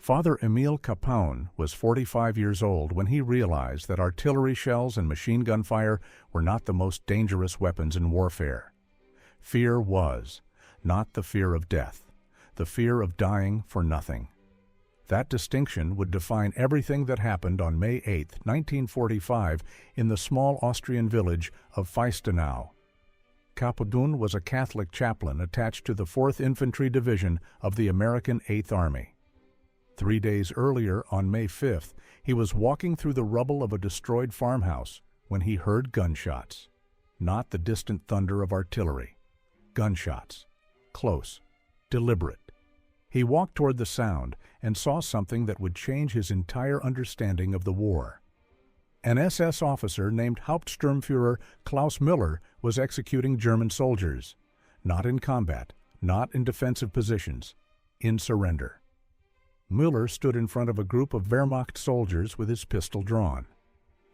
Father Emil Kapaun was 45 years old when he realized that artillery shells and machine gun fire were not the most dangerous weapons in warfare. Fear was, not the fear of death, the fear of dying for nothing. That distinction would define everything that happened on May 8, 1945, in the small Austrian village of Feistenau. Kapaun was a Catholic chaplain attached to the 4th Infantry Division of the American 8th Army. 3 days earlier, on May 5th, he was walking through the rubble of a destroyed farmhouse when he heard gunshots. Not the distant thunder of artillery. Gunshots. Close. Deliberate. He walked toward the sound and saw something that would change his entire understanding of the war. An SS officer named Hauptsturmführer Klaus Müller was executing German soldiers. Not in combat, not in defensive positions, in surrender. Müller stood in front of a group of Wehrmacht soldiers with his pistol drawn.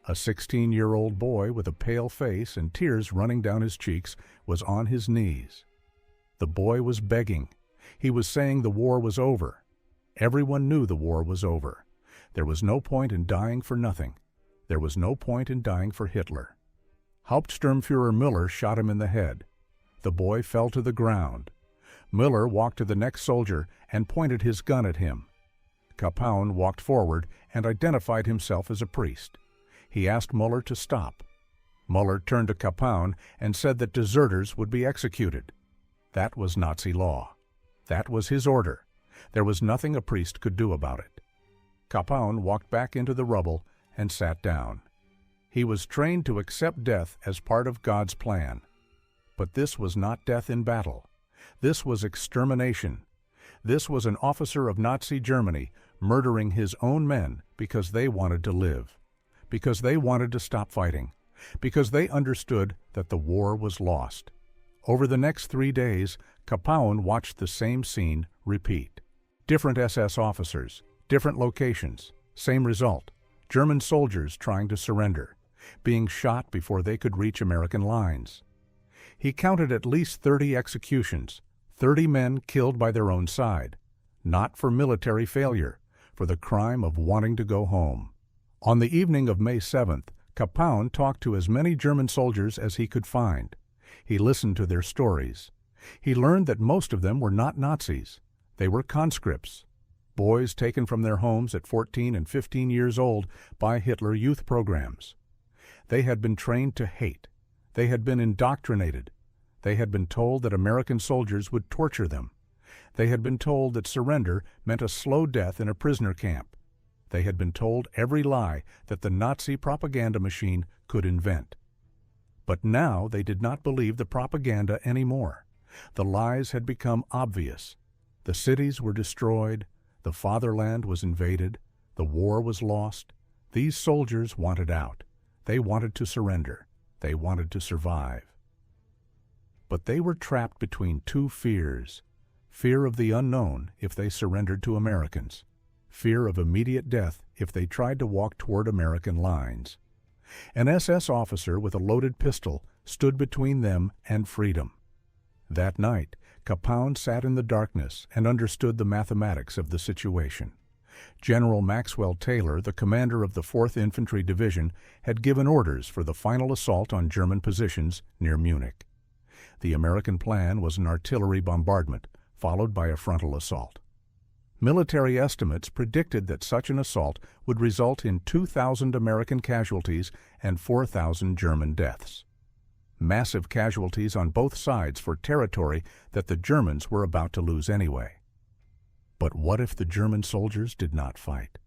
A 16-year-old boy with a pale face and tears running down his cheeks was on his knees. The boy was begging. He was saying the war was over. Everyone knew the war was over. There was no point in dying for nothing. There was no point in dying for Hitler. Hauptsturmführer Müller shot him in the head. The boy fell to the ground. Müller walked to the next soldier and pointed his gun at him. Kapaun walked forward and identified himself as a priest. He asked Müller to stop. Müller turned to Kapaun and said that deserters would be executed. That was Nazi law. That was his order. There was nothing a priest could do about it. Kapaun walked back into the rubble and sat down. He was trained to accept death as part of God's plan. But this was not death in battle. This was extermination. This was an officer of Nazi Germany murdering his own men because they wanted to live, because they wanted to stop fighting, because they understood that the war was lost. Over the next 3 days, Kapaun watched the same scene repeat. Different SS officers, different locations, same result. German soldiers trying to surrender, being shot before they could reach American lines. He counted at least 30 executions, 30 men killed by their own side, not for military failure, for the crime of wanting to go home. On the evening of May 7th, Kapaun talked to as many German soldiers as he could find. He listened to their stories. He learned that most of them were not Nazis. They were conscripts, boys taken from their homes at 14 and 15 years old by Hitler youth programs. They had been trained to hate. They had been indoctrinated. They had been told that American soldiers would torture them. They had been told that surrender meant a slow death in a prisoner camp. They had been told every lie that the Nazi propaganda machine could invent. But now they did not believe the propaganda anymore. The lies had become obvious. The cities were destroyed. The fatherland was invaded. The war was lost. These soldiers wanted out. They wanted to surrender. They wanted to survive. But they were trapped between two fears. Fear of the unknown if they surrendered to Americans. Fear of immediate death if they tried to walk toward American lines. An SS officer with a loaded pistol stood between them and freedom. That night, Kapaun sat in the darkness and understood the mathematics of the situation. General Maxwell Taylor, the commander of the 4th Infantry Division, had given orders for the final assault on German positions near Munich. The American plan was an artillery bombardment, followed by a frontal assault. Military estimates predicted that such an assault would result in 2,000 American casualties and 4,000 German deaths. Massive casualties on both sides for territory that the Germans were about to lose anyway. But what if the German soldiers did not fight?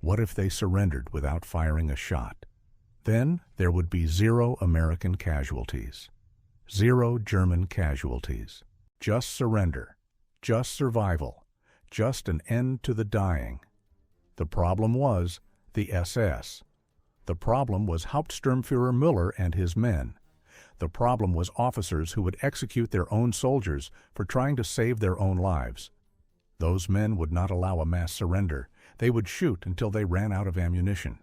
What if they surrendered without firing a shot? Then there would be 0 American casualties. 0 German casualties. Just surrender. Just survival. Just an end to the dying. The problem was the SS. The problem was Hauptsturmführer Müller and his men. The problem was officers who would execute their own soldiers for trying to save their own lives. Those men would not allow a mass surrender. They would shoot until they ran out of ammunition.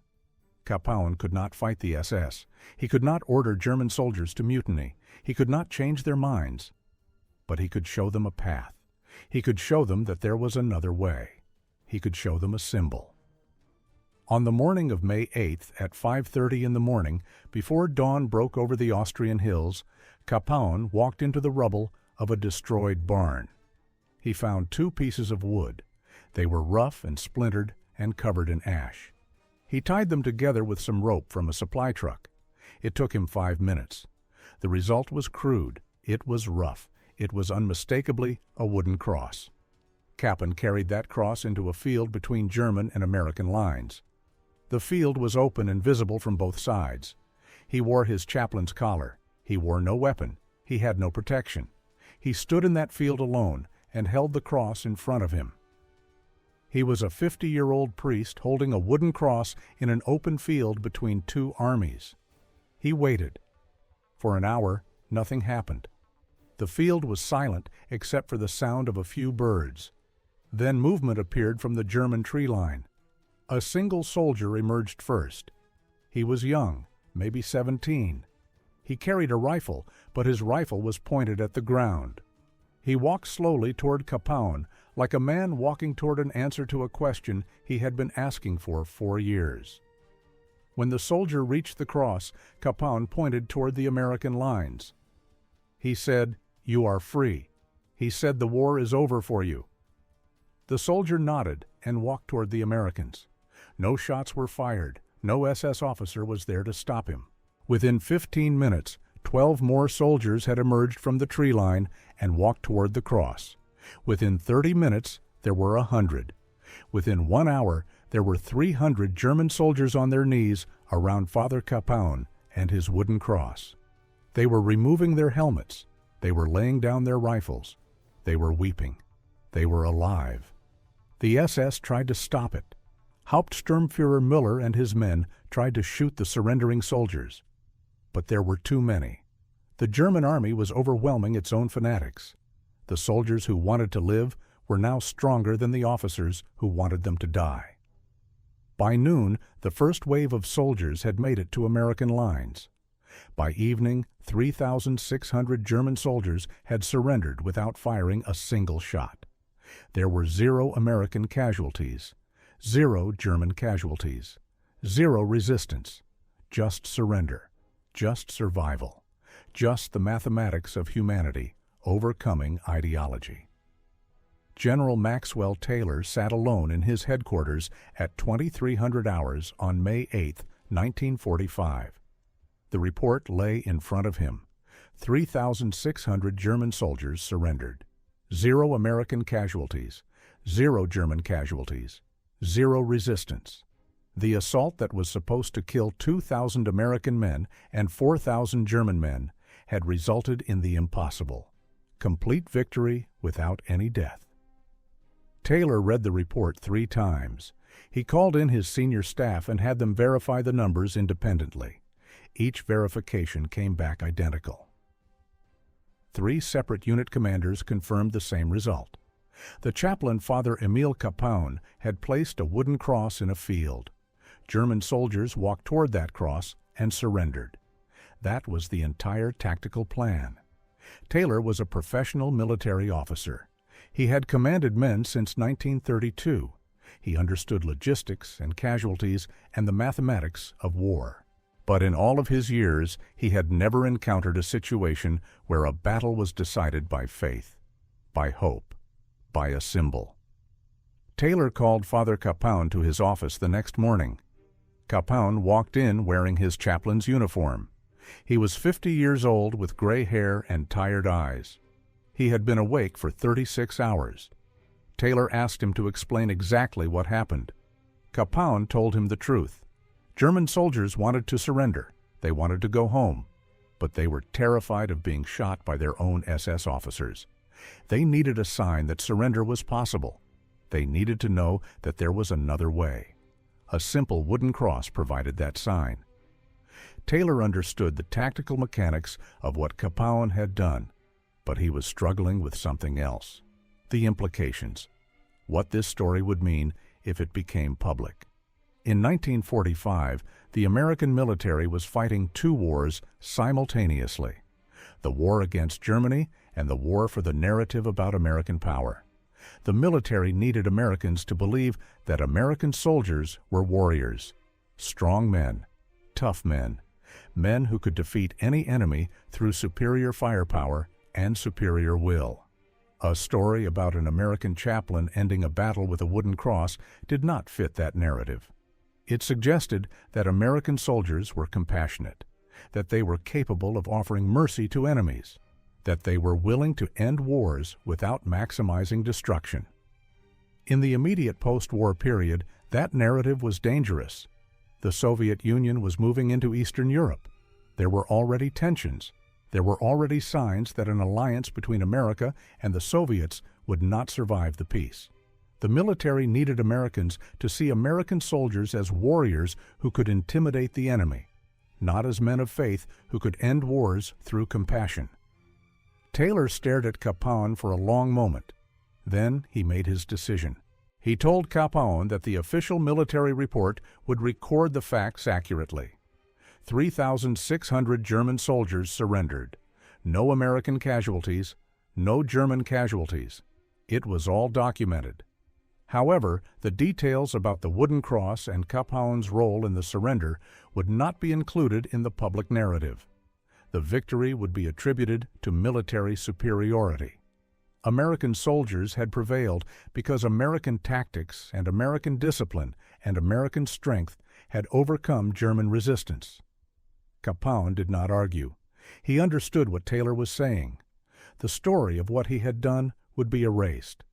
Kapaun could not fight the SS. He could not order German soldiers to mutiny. He could not change their minds. But he could show them a path. He could show them that there was another way. He could show them a symbol. On the morning of May 8th at 5:30 in the morning, before dawn broke over the Austrian hills, Kapaun walked into the rubble of a destroyed barn. He found 2 pieces of wood. They were rough and splintered and covered in ash. He tied them together with some rope from a supply truck. It took him 5 minutes. The result was crude. It was rough. It was unmistakably a wooden cross. Kapaun carried that cross into a field between German and American lines. The field was open and visible from both sides. He wore his chaplain's collar. He wore no weapon. He had no protection. He stood in that field alone and held the cross in front of him. He was a 50-year-old priest holding a wooden cross in an open field between 2 armies. He waited. For an hour, nothing happened. The field was silent except for the sound of a few birds. Then movement appeared from the German tree line. A single soldier emerged first. He was young, maybe 17. He carried a rifle, but his rifle was pointed at the ground. He walked slowly toward Kapaun, like a man walking toward an answer to a question he had been asking for 4 years. When the soldier reached the cross, Kapaun pointed toward the American lines. He said, "You are free." He said, "The war is over for you." The soldier nodded and walked toward the Americans. No shots were fired. No SS officer was there to stop him. Within 15 minutes, 12 more soldiers had emerged from the tree line and walked toward the cross. Within 30 minutes, there were 100. Within 1 hour, there were 300 German soldiers on their knees around Father Kapaun and his wooden cross. They were removing their helmets. They were laying down their rifles. They were weeping. They were alive. The SS tried to stop it. Hauptsturmführer Müller and his men tried to shoot the surrendering soldiers. But there were too many. The German army was overwhelming its own fanatics. The soldiers who wanted to live were now stronger than the officers who wanted them to die. By noon, the first wave of soldiers had made it to American lines. By evening, 3,600 German soldiers had surrendered without firing a single shot. There were 0 American casualties, 0 German casualties, 0 resistance, just surrender, just survival, just the mathematics of humanity overcoming ideology. General Maxwell Taylor sat alone in his headquarters at 2300 hours on May 8, 1945. The report lay in front of him. 3,600 German soldiers surrendered. 0 American casualties, 0 German casualties, 0 resistance. The assault that was supposed to kill 2,000 American men and 4,000 German men had resulted in the impossible: complete victory without any death. Taylor read the report 3 times. He called in his senior staff and had them verify the numbers independently. Each verification came back identical. 3 separate unit commanders confirmed the same result. The chaplain, Father Emil Kapaun, had placed a wooden cross in a field. German soldiers walked toward that cross and surrendered. That was the entire tactical plan. Taylor was a professional military officer. He had commanded men since 1932. He understood logistics and casualties and the mathematics of war. But in all of his years, he had never encountered a situation where a battle was decided by faith, by hope, by a symbol. Taylor called Father Kapaun to his office the next morning. Kapaun walked in wearing his chaplain's uniform. He was 50 years old with gray hair and tired eyes. He had been awake for 36 hours. Taylor asked him to explain exactly what happened. Kapaun told him the truth. German soldiers wanted to surrender. They wanted to go home. But they were terrified of being shot by their own SS officers. They needed a sign that surrender was possible. They needed to know that there was another way. A simple wooden cross provided that sign. Taylor understood the tactical mechanics of what Kapaun had done, but he was struggling with something else: the implications, what this story would mean if it became public. In 1945, the American military was fighting 2 wars simultaneously: the war against Germany and the war for the narrative about American power. The military needed Americans to believe that American soldiers were warriors, strong men, tough men, men who could defeat any enemy through superior firepower and superior will. A story about an American chaplain ending a battle with a wooden cross did not fit that narrative. It suggested that American soldiers were compassionate, that they were capable of offering mercy to enemies, that they were willing to end wars without maximizing destruction. In the immediate post-war period, that narrative was dangerous. The Soviet Union was moving into Eastern Europe. There were already tensions. There were already signs that an alliance between America and the Soviets would not survive the peace. The military needed Americans to see American soldiers as warriors who could intimidate the enemy, not as men of faith who could end wars through compassion. Taylor stared at Kapaun for a long moment. Then he made his decision. He told Kapaun that the official military report would record the facts accurately. 3,600 German soldiers surrendered. No American casualties, no German casualties. It was all documented. However, the details about the wooden cross and Kapaun's role in the surrender would not be included in the public narrative. The victory would be attributed to military superiority. American soldiers had prevailed because American tactics and American discipline and American strength had overcome German resistance. Kapaun did not argue. He understood what Taylor was saying. The story of what he had done would be erased,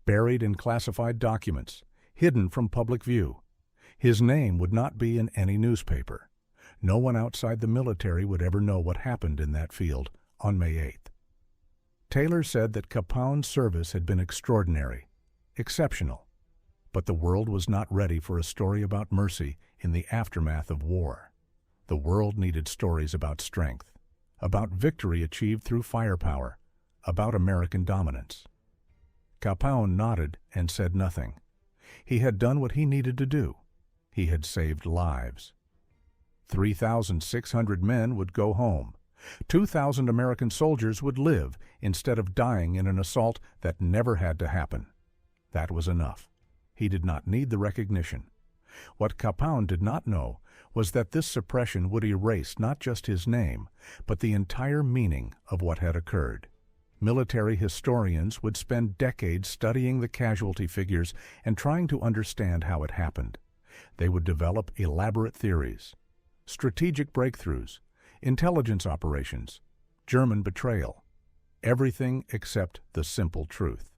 buried in classified documents, hidden from public view. His name would not be in any newspaper. No one outside the military would ever know what happened in that field on May 8th. Taylor said that Kapaun's service had been extraordinary, exceptional, but the world was not ready for a story about mercy in the aftermath of war. The world needed stories about strength, about victory achieved through firepower, about American dominance. Kapaun nodded and said nothing. He had done what he needed to do. He had saved lives. 3,600 men would go home. 2,000 American soldiers would live instead of dying in an assault that never had to happen. That was enough. He did not need the recognition. What Kapaun did not know was that this suppression would erase not just his name, but the entire meaning of what had occurred. Military historians would spend decades studying the casualty figures and trying to understand how it happened. They would develop elaborate theories, strategic breakthroughs, intelligence operations, German betrayal, everything except the simple truth.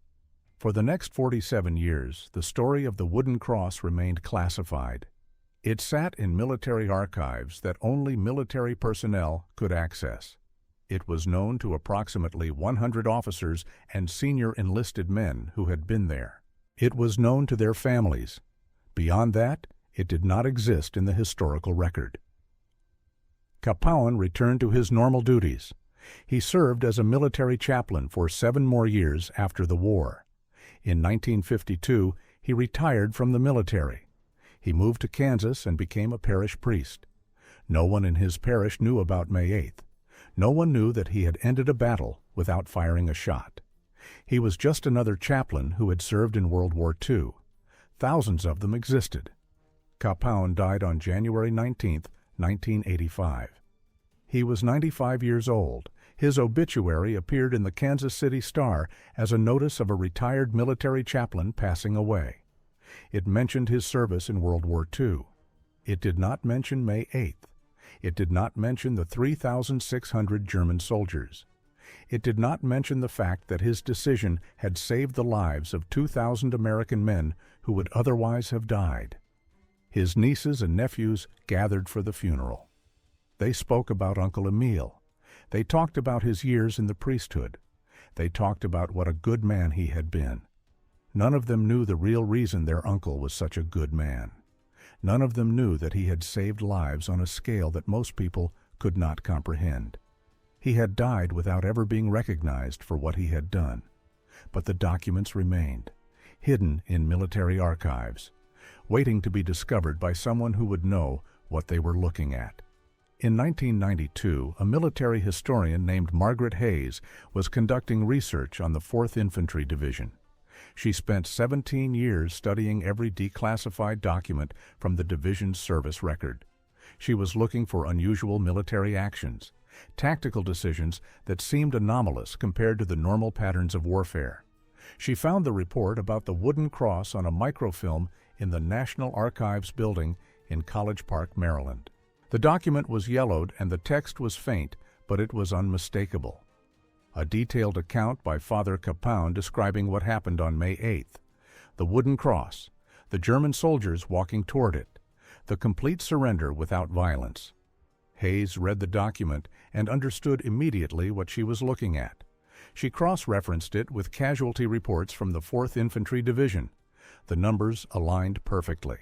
For the next 47 years, the story of the wooden cross remained classified. It sat in military archives that only military personnel could access. It was known to approximately 100 officers and senior enlisted men who had been there. It was known to their families. Beyond that, it did not exist in the historical record. Kapaun returned to his normal duties. He served as a military chaplain for 7 more years after the war. In 1952, he retired from the military. He moved to Kansas and became a parish priest. No one in his parish knew about May 8th. No one knew that he had ended a battle without firing a shot. He was just another chaplain who had served in World War II. Thousands of them existed. Kapaun died on January 19, 1985. He was 95 years old. His obituary appeared in the Kansas City Star as a notice of a retired military chaplain passing away. It mentioned his service in World War II. It did not mention May 8th. It did not mention the 3,600 German soldiers. It did not mention the fact that his decision had saved the lives of 2,000 American men who would otherwise have died. His nieces and nephews gathered for the funeral. They spoke about Uncle Emil. They talked about his years in the priesthood. They talked about what a good man he had been. None of them knew the real reason their uncle was such a good man. None of them knew that he had saved lives on a scale that most people could not comprehend. He had died without ever being recognized for what he had done. But the documents remained, hidden in military archives, waiting to be discovered by someone who would know what they were looking at. In 1992, a military historian named Margaret Hayes was conducting research on the 4th Infantry Division. She spent 17 years studying every declassified document from the division's service record. She was looking for unusual military actions, tactical decisions that seemed anomalous compared to the normal patterns of warfare. She found the report about the wooden cross on a microfilm in the National Archives building in College Park, Maryland. The document was yellowed and the text was faint, but it was unmistakable. A detailed account by Father Kapaun describing what happened on May 8th. The wooden cross, the German soldiers walking toward it, the complete surrender without violence. Hayes read the document and understood immediately what she was looking at. She cross-referenced it with casualty reports from the 4th Infantry Division. The numbers aligned perfectly.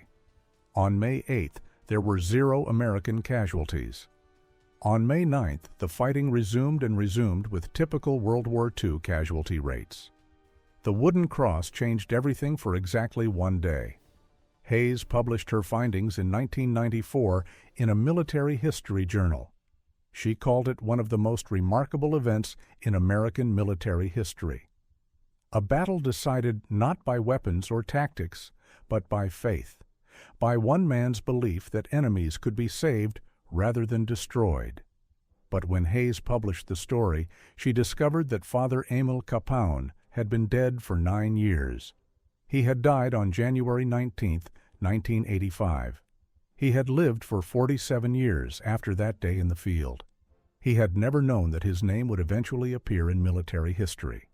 On May 8th, there were 0 American casualties. On May 9th, the fighting resumed with typical World War II casualty rates. The wooden cross changed everything for exactly one day. Hayes published her findings in 1994 in a military history journal. She called it one of the most remarkable events in American military history. A battle decided not by weapons or tactics, but by faith, by one man's belief that enemies could be saved rather than destroyed. But when Hayes published the story, she discovered that Father Emil Kapaun had been dead for 9 years. He had died on January 19, 1985. He had lived for 47 years after that day in the field. He had never known that his name would eventually appear in military history.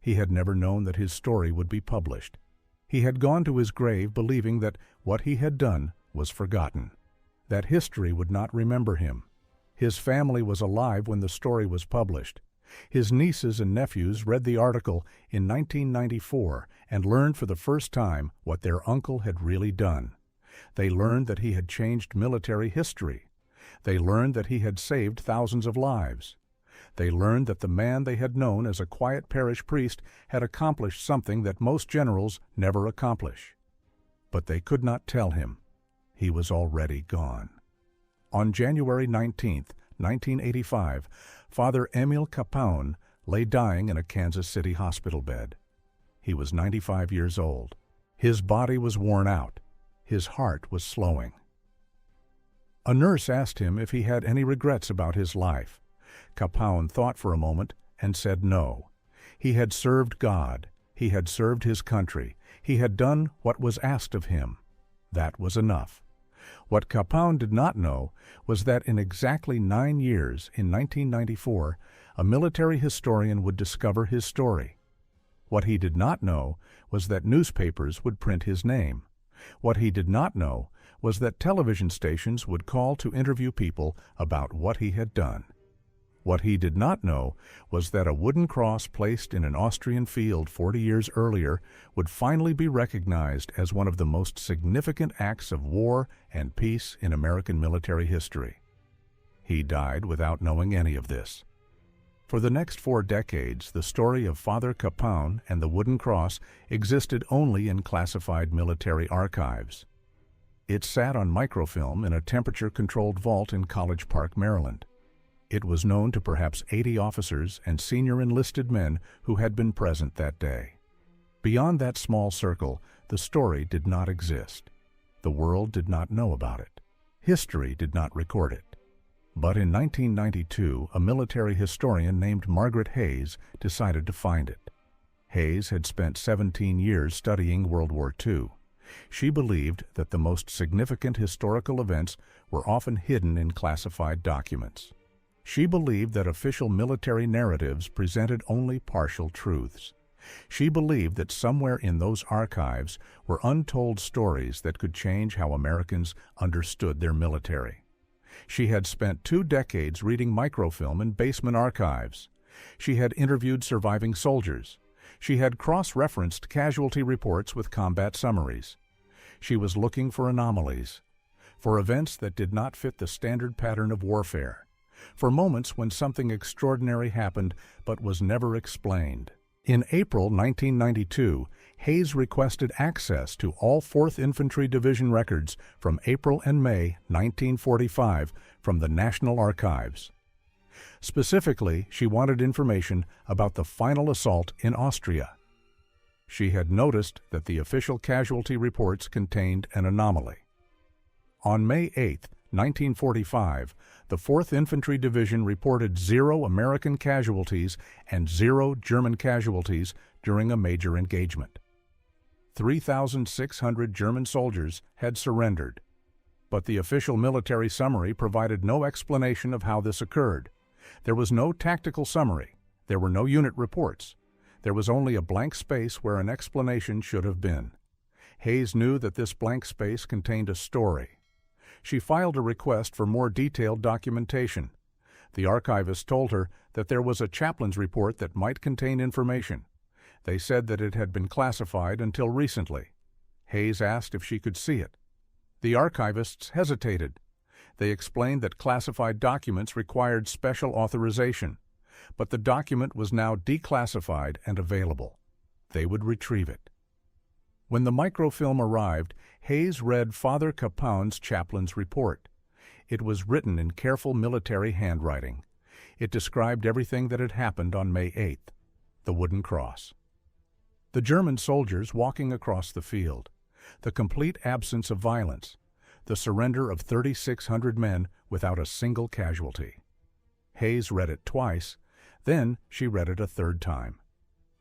He had never known that his story would be published. He had gone to his grave believing that what he had done was forgotten, that history would not remember him. His family was alive when the story was published. His nieces and nephews read the article in 1994 and learned for the first time what their uncle had really done. They learned that he had changed military history. They learned that he had saved thousands of lives. They learned that the man they had known as a quiet parish priest had accomplished something that most generals never accomplish. But they could not tell him. He was already gone. On January 19, 1985, Father Emil Kapaun lay dying in a Kansas City hospital bed. He was 95 years old. His body was worn out. His heart was slowing. A nurse asked him if he had any regrets about his life. Kapaun thought for a moment and said no. He had served God. He had served his country. He had done what was asked of him. That was enough. What Kapaun did not know was that in exactly 9 years, in 1994, a military historian would discover his story. What he did not know was that newspapers would print his name. What he did not know was that television stations would call to interview people about what he had done. What he did not know was that a wooden cross placed in an Austrian field 40 years earlier would finally be recognized as one of the most significant acts of war and peace in American military history. He died without knowing any of this. For the next 4 decades, the story of Father Kapaun and the wooden cross existed only in classified military archives. It sat on microfilm in a temperature-controlled vault in College Park, Maryland. It was known to perhaps 80 officers and senior enlisted men who had been present that day. Beyond that small circle, the story did not exist. The world did not know about it. History did not record it. But in 1992, a military historian named Margaret Hayes decided to find it. Hayes had spent 17 years studying World War II. She believed that the most significant historical events were often hidden in classified documents. She believed that official military narratives presented only partial truths. She believed that somewhere in those archives were untold stories that could change how Americans understood their military. She had spent 2 decades reading microfilm in basement archives. She had interviewed surviving soldiers. She had cross-referenced casualty reports with combat summaries. She was looking for anomalies, for events that did not fit the standard pattern of warfare, for moments when something extraordinary happened but was never explained. In April 1992, Hayes requested access to all 4th Infantry Division records from April and May 1945 from the National Archives. Specifically, she wanted information about the final assault in Austria. She had noticed that the official casualty reports contained an anomaly. On May 8, 1945, the 4th Infantry Division reported 0 American casualties and 0 German casualties during a major engagement. 3,600 German soldiers had surrendered, but the official military summary provided no explanation of how this occurred. There was no tactical summary. There were no unit reports. There was only a blank space where an explanation should have been. Hayes knew that this blank space contained a story. She filed a request for more detailed documentation. The archivist told her that there was a chaplain's report that might contain information. They said that it had been classified until recently. Hayes asked if she could see it. The archivists hesitated. They explained that classified documents required special authorization, but the document was now declassified and available. They would retrieve it. When the microfilm arrived, Hayes read Father Kapaun's chaplain's report. It was written in careful military handwriting. It described everything that had happened on May 8th, the wooden cross. The German soldiers walking across the field, the complete absence of violence, the surrender of 3,600 men without a single casualty. Hayes read it twice, then she read it a third time.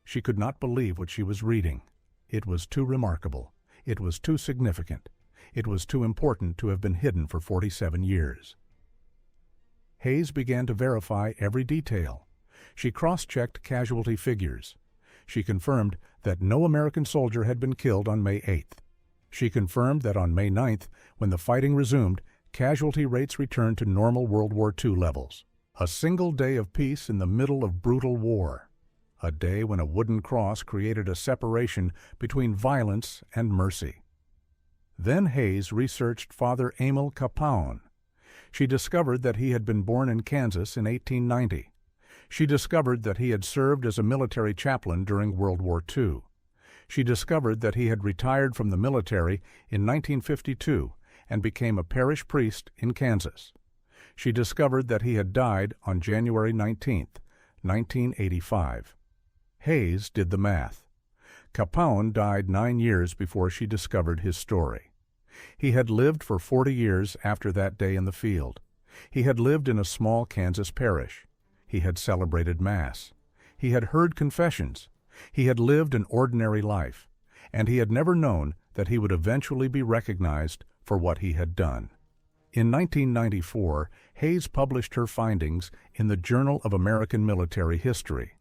She could not believe what she was reading. It was too remarkable. It was too significant. It was too important to have been hidden for 47 years. Hayes began to verify every detail. She cross-checked casualty figures. She confirmed that no American soldier had been killed on May 8th. She confirmed that on May 9th, when the fighting resumed, casualty rates returned to normal World War II levels. A single day of peace in the middle of brutal war. A day when a wooden cross created a separation between violence and mercy. Then Hayes researched Father Emil Kapaun. She discovered that he had been born in Kansas in 1890. She discovered that he had served as a military chaplain during World War II. She discovered that he had retired from the military in 1952 and became a parish priest in Kansas. She discovered that he had died on January 19, 1985. Hayes did the math. Kapaun died 9 years before she discovered his story. He had lived for 40 years after that day in the field. He had lived in a small Kansas parish. He had celebrated Mass. He had heard confessions. He had lived an ordinary life, and he had never known that he would eventually be recognized for what he had done. In 1994, Hayes published her findings in the Journal of American Military History.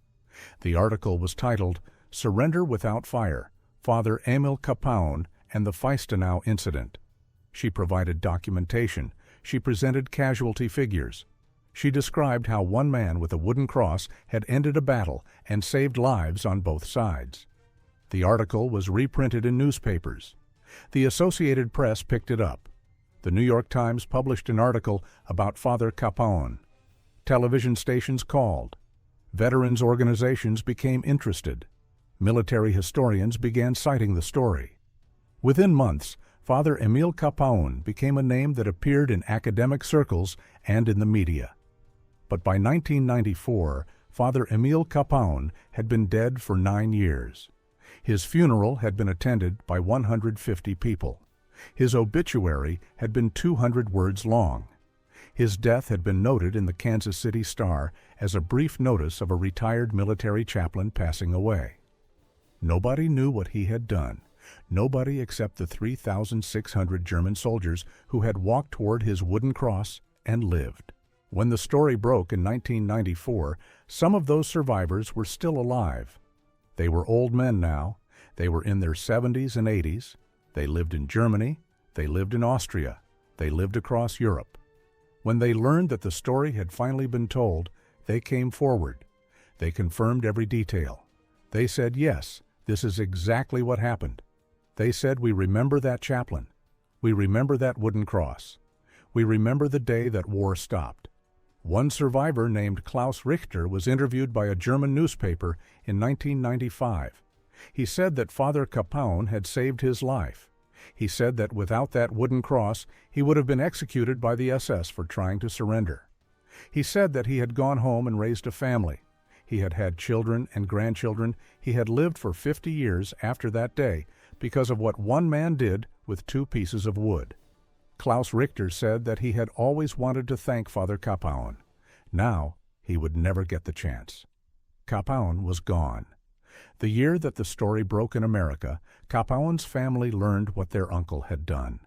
The article was titled, "Surrender Without Fire, Father Emil Kapaun and the Feistenau Incident." She provided documentation. She presented casualty figures. She described how one man with a wooden cross had ended a battle and saved lives on both sides. The article was reprinted in newspapers. The Associated Press picked it up. The New York Times published an article about Father Kapaun. Television stations called. Veterans organizations became interested. Military historians began citing the story. Within months, Father Emil Kapaun became a name that appeared in academic circles and in the media. But by 1994, Father Emil Kapaun had been dead for 9 years. His funeral had been attended by 150 people. His obituary had been 200 words long. His death had been noted in the Kansas City Star as a brief notice of a retired military chaplain passing away. Nobody knew what he had done. Nobody except the 3,600 German soldiers who had walked toward his wooden cross and lived. When the story broke in 1994, some of those survivors were still alive. They were old men now. They were in their 70s and 80s. They lived in Germany. They lived in Austria. They lived across Europe. When they learned that the story had finally been told, they came forward. They confirmed every detail. They said, yes, this is exactly what happened. They said, we remember that chaplain. We remember that wooden cross. We remember the day that war stopped. One survivor named Klaus Richter was interviewed by a German newspaper in 1995. He said that Father Kapaun had saved his life. He said that without that wooden cross, he would have been executed by the SS for trying to surrender. He said that he had gone home and raised a family. He had had children and grandchildren. He had lived for 50 years after that day because of what one man did with 2 pieces of wood. Klaus Richter said that he had always wanted to thank Father Kapaun. Now he would never get the chance. Kapaun was gone. The year that the story broke in America, Kapaun's family learned what their uncle had done.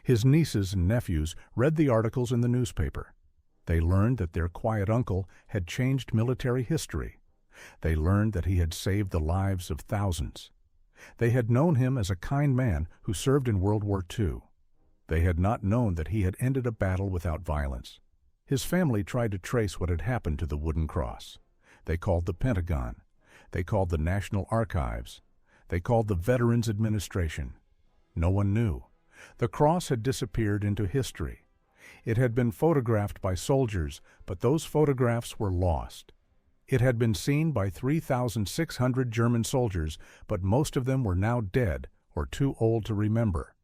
His nieces and nephews read the articles in the newspaper. They learned that their quiet uncle had changed military history. They learned that he had saved the lives of thousands. They had known him as a kind man who served in World War II. They had not known that he had ended a battle without violence. His family tried to trace what had happened to the wooden cross. They called the Pentagon. They called the National Archives. They called the Veterans Administration. No one knew. The cross had disappeared into history. It had been photographed by soldiers, but those photographs were lost. It had been seen by 3,600 German soldiers, but most of them were now dead or too old to remember.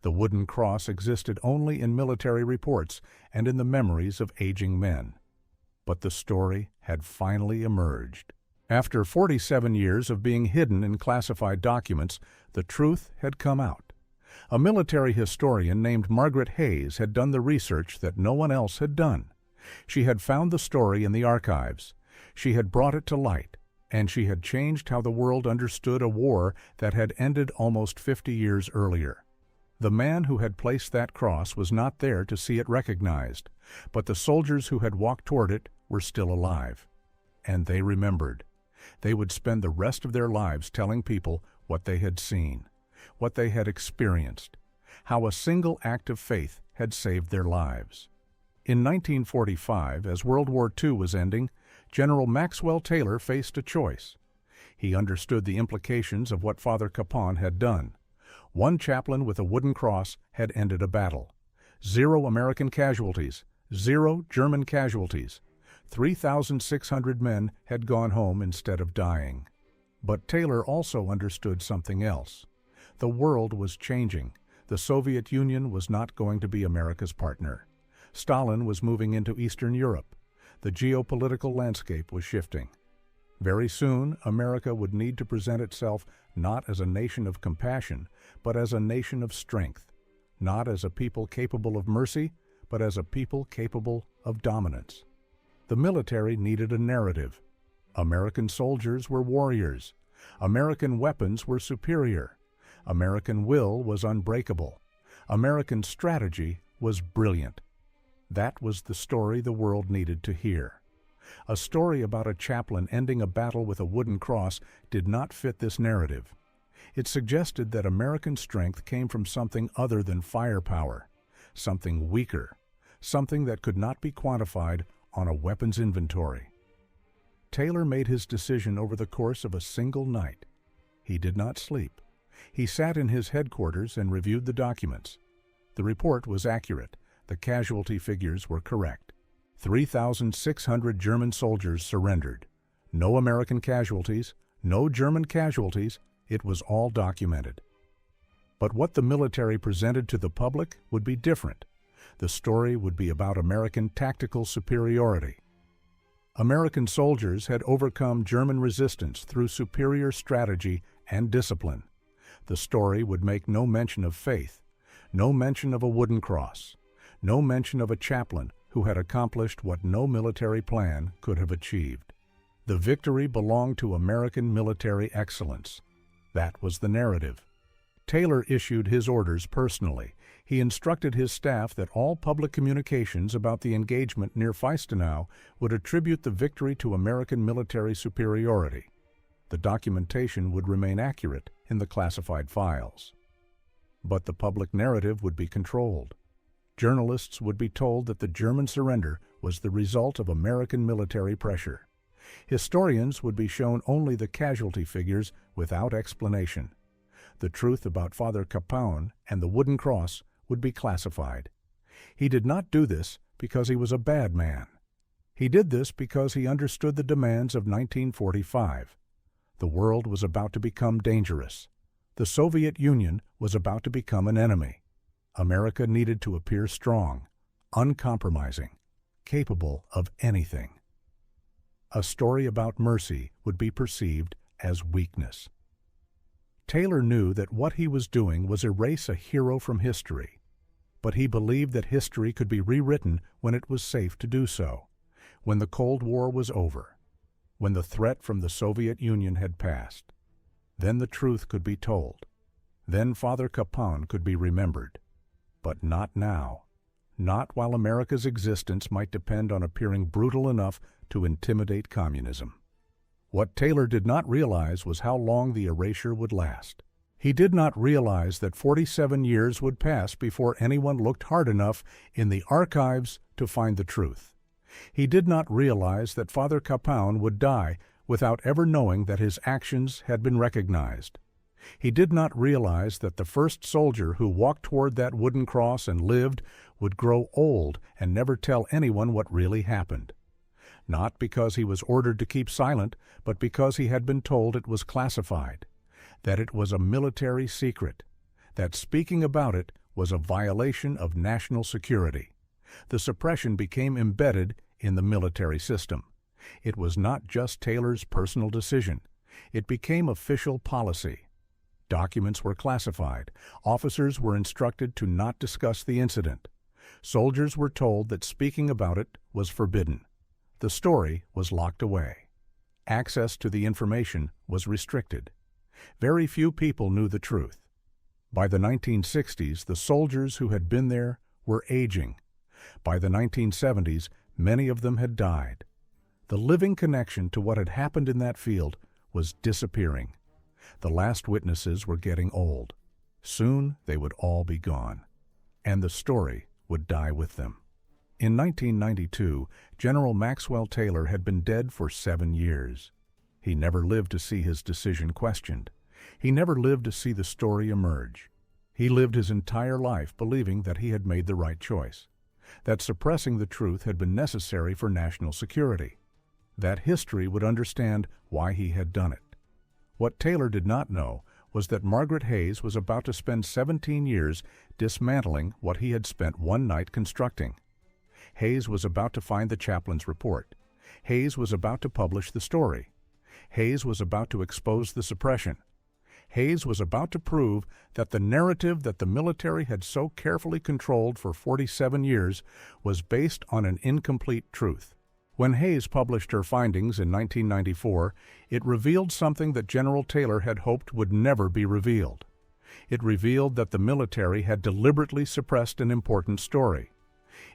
The wooden cross existed only in military reports and in the memories of aging men. But the story had finally emerged. After 47 years of being hidden in classified documents, the truth had come out. A military historian named Margaret Hayes had done the research that no one else had done. She had found the story in the archives. She had brought it to light, and she had changed how the world understood a war that had ended almost 50 years earlier. The man who had placed that cross was not there to see it recognized, but the soldiers who had walked toward it were still alive. And they remembered. They would spend the rest of their lives telling people what they had seen, what they had experienced, how a single act of faith had saved their lives. In 1945, as World War II was ending, General Maxwell Taylor faced a choice. He understood the implications of what Father Kapaun had done. One chaplain with a wooden cross had ended a battle. 0 American casualties, 0 German casualties. 3,600 men had gone home instead of dying. But Taylor also understood something else. The world was changing. The Soviet Union was not going to be America's partner. Stalin was moving into Eastern Europe. The geopolitical landscape was shifting. Very soon, America would need to present itself not as a nation of compassion, but as a nation of strength. Not as a people capable of mercy, but as a people capable of dominance. The military needed a narrative. American soldiers were warriors. American weapons were superior. American will was unbreakable. American strategy was brilliant. That was the story the world needed to hear. A story about a chaplain ending a battle with a wooden cross did not fit this narrative. It suggested that American strength came from something other than firepower, something weaker, something that could not be quantified on a weapons inventory. Taylor made his decision over the course of a single night. He did not sleep. He sat in his headquarters and reviewed the documents. The report was accurate. The casualty figures were correct. 3,600 German soldiers surrendered. No American casualties, no German casualties. It was all documented. But what the military presented to the public would be different. The story would be about American tactical superiority. American soldiers had overcome German resistance through superior strategy and discipline. The story would make no mention of faith, no mention of a wooden cross, no mention of a chaplain who had accomplished what no military plan could have achieved. The victory belonged to American military excellence. That was the narrative. Taylor issued his orders personally. He instructed his staff that all public communications about the engagement near Feistenau would attribute the victory to American military superiority. The documentation would remain accurate in the classified files. But the public narrative would be controlled. Journalists would be told that the German surrender was the result of American military pressure. Historians would be shown only the casualty figures without explanation. The truth about Father Kapaun and the wooden cross would be classified. He did not do this because he was a bad man. He did this because he understood the demands of 1945. The world was about to become dangerous. The Soviet Union was about to become an enemy. America needed to appear strong, uncompromising, capable of anything. a story about mercy would be perceived as weakness. Taylor knew that what he was doing was erase a hero from history, but he believed that history could be rewritten when it was safe to do so, when the Cold War was over, when the threat from the Soviet Union had passed. Then the truth could be told. Then Father Kapaun could be remembered. But not now. Not while America's existence might depend on appearing brutal enough to intimidate communism. What Taylor did not realize was how long the erasure would last. He did not realize that 47 years would pass before anyone looked hard enough in the archives to find the truth. He did not realize that Father Kapaun would die without ever knowing that his actions had been recognized. He did not realize that the first soldier who walked toward that wooden cross and lived would grow old and never tell anyone what really happened. Not because he was ordered to keep silent, but because he had been told it was classified, that it was a military secret, that speaking about it was a violation of national security. The suppression became embedded in the military system. It was not just Taylor's personal decision. It became official policy. Documents were classified. Officers were instructed to not discuss the incident. Soldiers were told that speaking about it was forbidden. The story was locked away. Access to the information was restricted. Very few people knew the truth. By the 1960s, the soldiers who had been there were aging. By the 1970s, many of them had died. The living connection to what had happened in that field was disappearing. The last witnesses were getting old. Soon they would all be gone, and the story would die with them. In 1992, General Maxwell Taylor had been dead for 7 years. He never lived to see his decision questioned. He never lived to see the story emerge. He lived his entire life believing that he had made the right choice, that suppressing the truth had been necessary for national security, that history would understand why he had done it. What Taylor did not know was that Margaret Hayes was about to spend 17 years dismantling what he had spent one night constructing. Hayes was about to find the chaplain's report. Hayes was about to publish the story. Hayes was about to expose the suppression. Hayes was about to prove that the narrative that the military had so carefully controlled for 47 years was based on an incomplete truth. When Hayes published her findings in 1994, it revealed something that General Taylor had hoped would never be revealed. It revealed that the military had deliberately suppressed an important story.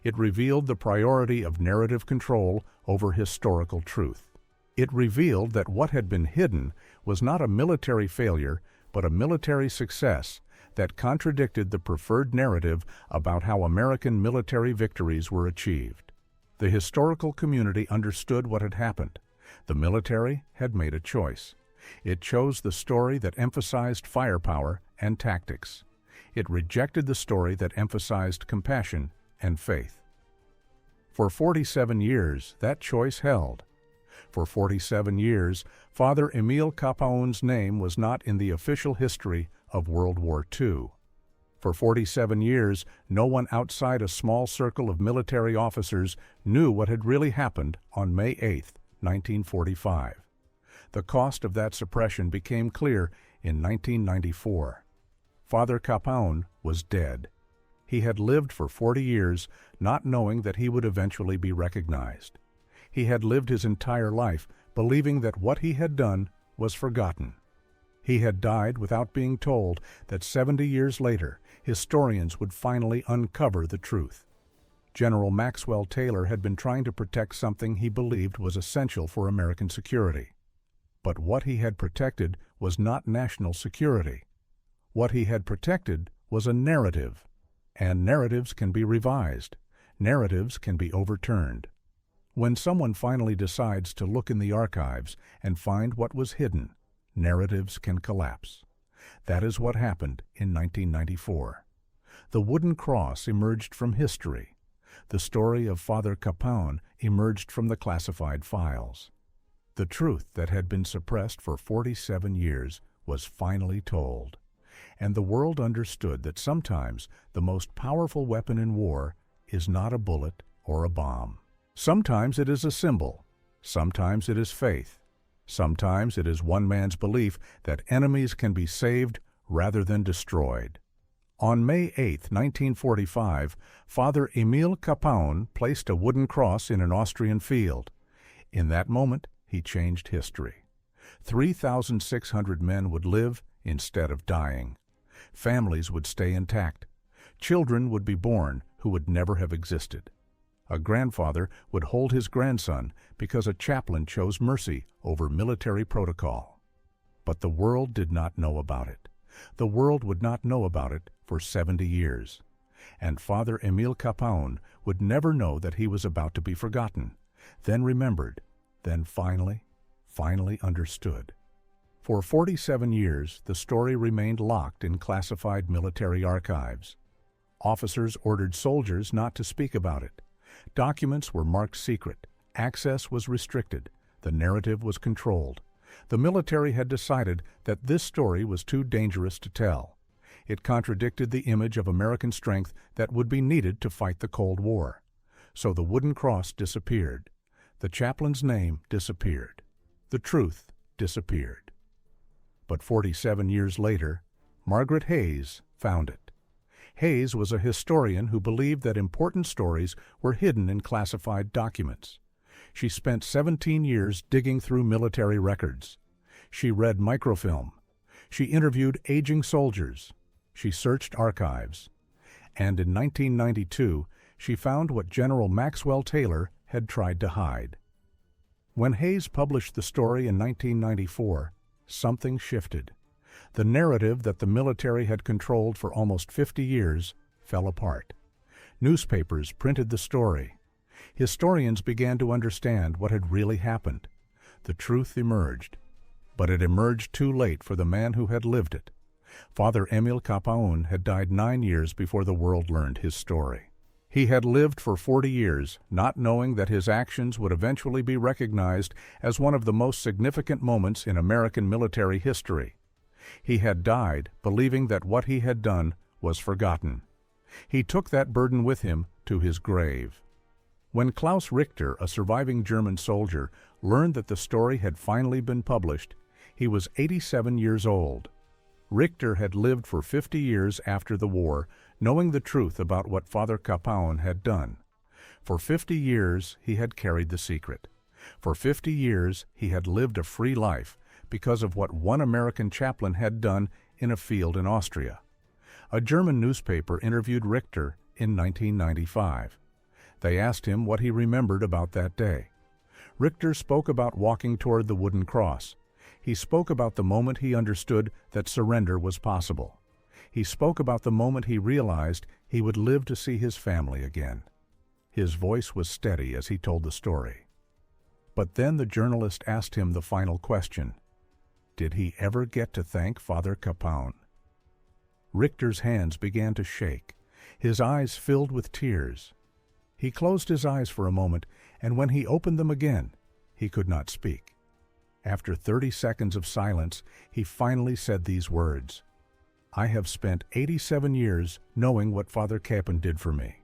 It revealed the priority of narrative control over historical truth. It revealed that what had been hidden was not a military failure, but a military success that contradicted the preferred narrative about how American military victories were achieved. The historical community understood what had happened. The military had made a choice. It chose the story that emphasized firepower and tactics. It rejected the story that emphasized compassion and faith. For 47 years, that choice held. For 47 years, Father Emil Kapaun's name was not in the official history of World War II. For 47 years, no one outside a small circle of military officers knew what had really happened on May 8, 1945. The cost of that suppression became clear in 1994. Father Kapaun was dead. He had lived for 40 years, not knowing that he would eventually be recognized. He had lived his entire life believing that what he had done was forgotten. He had died without being told that 70 years later, historians would finally uncover the truth. General Maxwell Taylor had been trying to protect something he believed was essential for American security. But what he had protected was not national security. What he had protected was a narrative. And narratives can be revised. Narratives can be overturned. When someone finally decides to look in the archives and find what was hidden, narratives can collapse. That is what happened in 1994. The wooden cross emerged from history. The story of Father Kapaun emerged from the classified files. The truth that had been suppressed for 47 years was finally told. And the world understood that sometimes the most powerful weapon in war is not a bullet or a bomb. Sometimes it is a symbol. Sometimes it is faith. Sometimes it is one man's belief that enemies can be saved rather than destroyed. On May 8, 1945, Father Emil Kapaun placed a wooden cross in an Austrian field. In that moment, he changed history. 3,600 men would live instead of dying. Families would stay intact. Children would be born who would never have existed. A grandfather would hold his grandson because a chaplain chose mercy over military protocol. But the world did not know about it. The world would not know about it for 70 years. And Father Emil Kapaun would never know that he was about to be forgotten, then remembered, then finally understood. For 47 years, the story remained locked in classified military archives. Officers ordered soldiers not to speak about it. Documents were marked secret. Access was restricted. The narrative was controlled. The military had decided that this story was too dangerous to tell. It contradicted the image of American strength that would be needed to fight the Cold War. So the wooden cross disappeared. The chaplain's name disappeared. The truth disappeared. But 47 years later, Margaret Hayes found it. Hayes was a historian who believed that important stories were hidden in classified documents. She spent 17 years digging through military records. She read microfilm. She interviewed aging soldiers. She searched archives. And in 1992, she found what General Maxwell Taylor had tried to hide. When Hayes published the story in 1994, something shifted. The narrative that the military had controlled for almost 50 years fell apart. Newspapers printed the story. Historians began to understand what had really happened. The truth emerged. But it emerged too late for the man who had lived it. Father Emil Kapaun had died 9 years before the world learned his story. He had lived for 40 years, not knowing that his actions would eventually be recognized as one of the most significant moments in American military history. He had died believing that what he had done was forgotten. He took that burden with him to his grave. When Klaus Richter, a surviving German soldier, learned that the story had finally been published, he was 87 years old. Richter had lived for 50 years after the war, knowing the truth about what Father Kapaun had done. For 50 years he had carried the secret. For 50 years he had lived a free life because of what one American chaplain had done in a field in Austria. A German newspaper interviewed Richter in 1995. They asked him what he remembered about that day. Richter spoke about walking toward the wooden cross. He spoke about the moment he understood that surrender was possible. He spoke about the moment he realized he would live to see his family again. His voice was steady as he told the story. But then the journalist asked him the final question. Did he ever get to thank Father Kapaun? Richter's hands began to shake. His eyes filled with tears. He closed his eyes for a moment, and when he opened them again, he could not speak. After 30 seconds of silence, he finally said these words, "I have spent 87 years knowing what Father Kapaun did for me.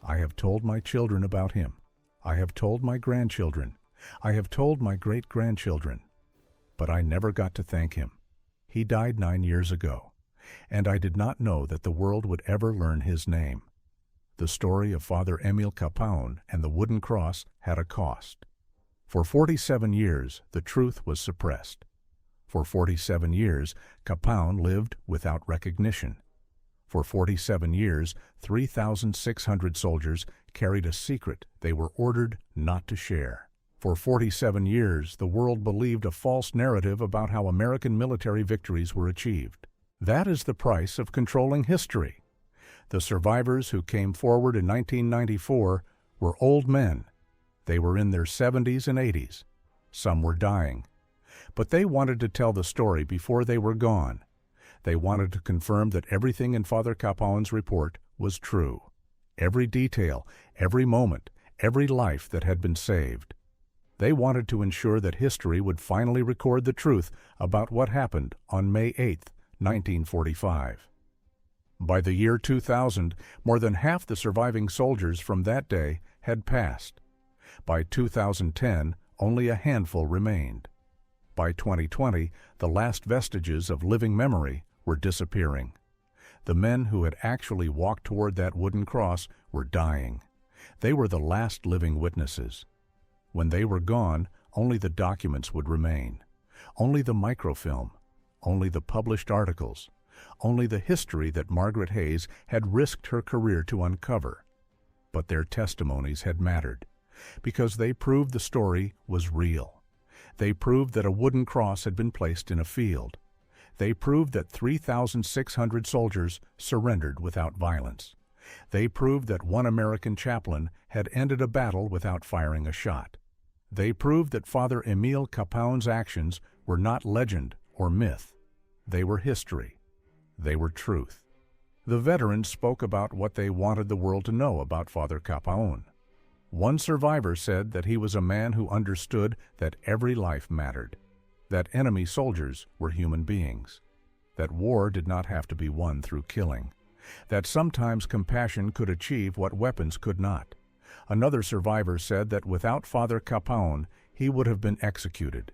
I have told my children about him. I have told my grandchildren. I have told my great-grandchildren. But I never got to thank him. He died 9 years ago, and I did not know that the world would ever learn his name." The story of Father Emil Kapaun and the wooden cross had a cost. For 47 years, the truth was suppressed. For 47 years, Kapaun lived without recognition. For 47 years, 3,600 soldiers carried a secret they were ordered not to share. For 47 years, the world believed a false narrative about how American military victories were achieved. That is the price of controlling history. The survivors who came forward in 1994 were old men. They were in their 70s and 80s. Some were dying. But they wanted to tell the story before they were gone. They wanted to confirm that everything in Father Kapaun's report was true. Every detail, every moment, every life that had been saved. They wanted to ensure that history would finally record the truth about what happened on May 8, 1945. By the year 2000, more than half the surviving soldiers from that day had passed. By 2010, only a handful remained. By 2020, the last vestiges of living memory were disappearing. The men who had actually walked toward that wooden cross were dying. They were the last living witnesses. When they were gone, only the documents would remain. Only the microfilm. Only the published articles. Only the history that Margaret Hayes had risked her career to uncover. But their testimonies had mattered, because they proved the story was real. They proved that a wooden cross had been placed in a field. They proved that 3,600 soldiers surrendered without violence. They proved that one American chaplain had ended a battle without firing a shot. They proved that Father Emil Kapaun's actions were not legend or myth. They were history. They were truth. The veterans spoke about what they wanted the world to know about Father Kapaun. One survivor said that he was a man who understood that every life mattered, that enemy soldiers were human beings, that war did not have to be won through killing, that sometimes compassion could achieve what weapons could not. Another survivor said that without Father Kapaun, he would have been executed.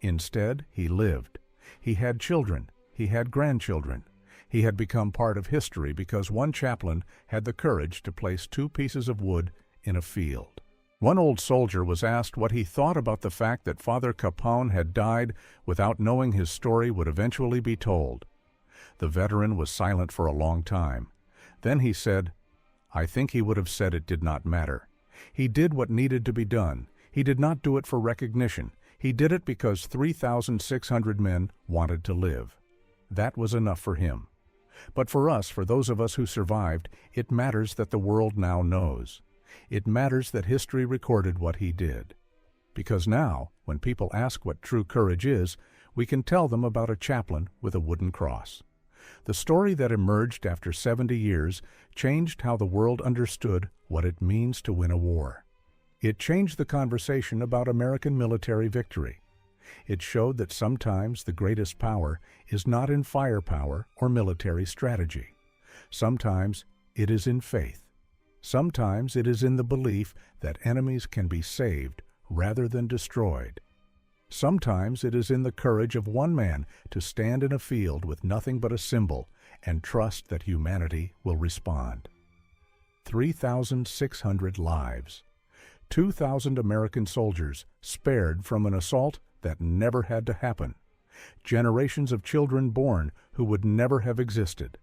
Instead, he lived. He had children. He had grandchildren. He had become part of history because one chaplain had the courage to place 2 pieces of wood in a field. One old soldier was asked what he thought about the fact that Father Kapaun had died without knowing his story would eventually be told. The veteran was silent for a long time. Then he said, "I think he would have said it did not matter. He did what needed to be done. He did not do it for recognition. He did it because 3,600 men wanted to live. That was enough for him." But for us, for those of us who survived, it matters that the world now knows. It matters that history recorded what he did. Because now, when people ask what true courage is, we can tell them about a chaplain with a wooden cross. The story that emerged after 70 years changed how the world understood what it means to win a war. It changed the conversation about American military victory. It showed that sometimes the greatest power is not in firepower or military strategy. Sometimes it is in faith. Sometimes it is in the belief that enemies can be saved rather than destroyed. Sometimes it is in the courage of one man to stand in a field with nothing but a symbol and trust that humanity will respond. 3,600 lives. 2,000 American soldiers spared from an assault that never had to happen. Generations of children born who would never have existed.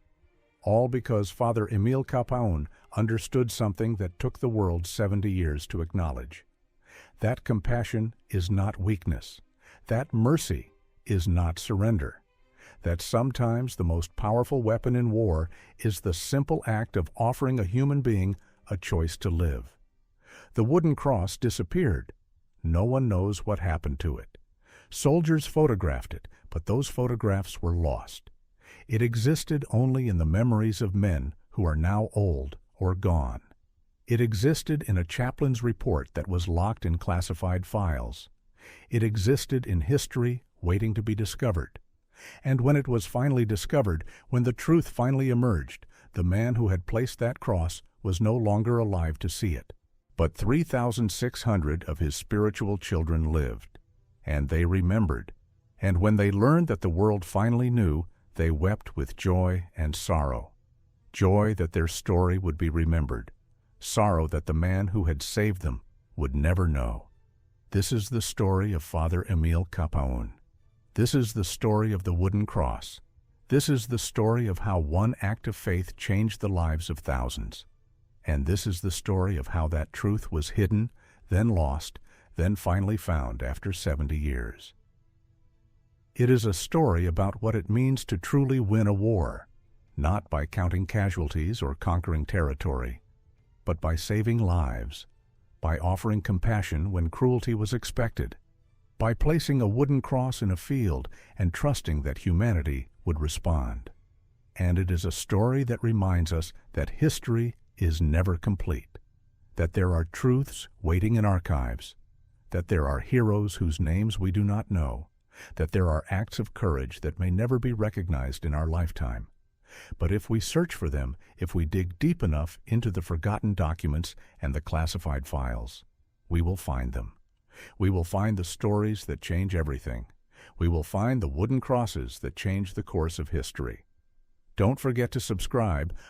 All because Father Emil Kapaun understood something that took the world 70 years to acknowledge. That compassion is not weakness. That mercy is not surrender. That sometimes the most powerful weapon in war is the simple act of offering a human being a choice to live. The wooden cross disappeared. No one knows what happened to it. Soldiers photographed it, but those photographs were lost. It existed only in the memories of men who are now old or gone. It existed in a chaplain's report that was locked in classified files. It existed in history waiting to be discovered. And when it was finally discovered, when the truth finally emerged, the man who had placed that cross was no longer alive to see it. But 3,600 of his spiritual children lived, and they remembered. And when they learned that the world finally knew, they wept with joy and sorrow. Joy that their story would be remembered. Sorrow that the man who had saved them would never know. This is the story of Father Emil Kapaun. This is the story of the wooden cross. This is the story of how one act of faith changed the lives of thousands. And this is the story of how that truth was hidden, then lost, then finally found after 70 years. It is a story about what it means to truly win a war, not by counting casualties or conquering territory, but by saving lives, by offering compassion when cruelty was expected, by placing a wooden cross in a field and trusting that humanity would respond. And it is a story that reminds us that history is never complete, that there are truths waiting in archives, that there are heroes whose names we do not know, that there are acts of courage that may never be recognized in our lifetime. But if we search for them, if we dig deep enough into the forgotten documents and the classified files, we will find them. We will find the stories that change everything. We will find the wooden crosses that change the course of history. Don't forget to subscribe,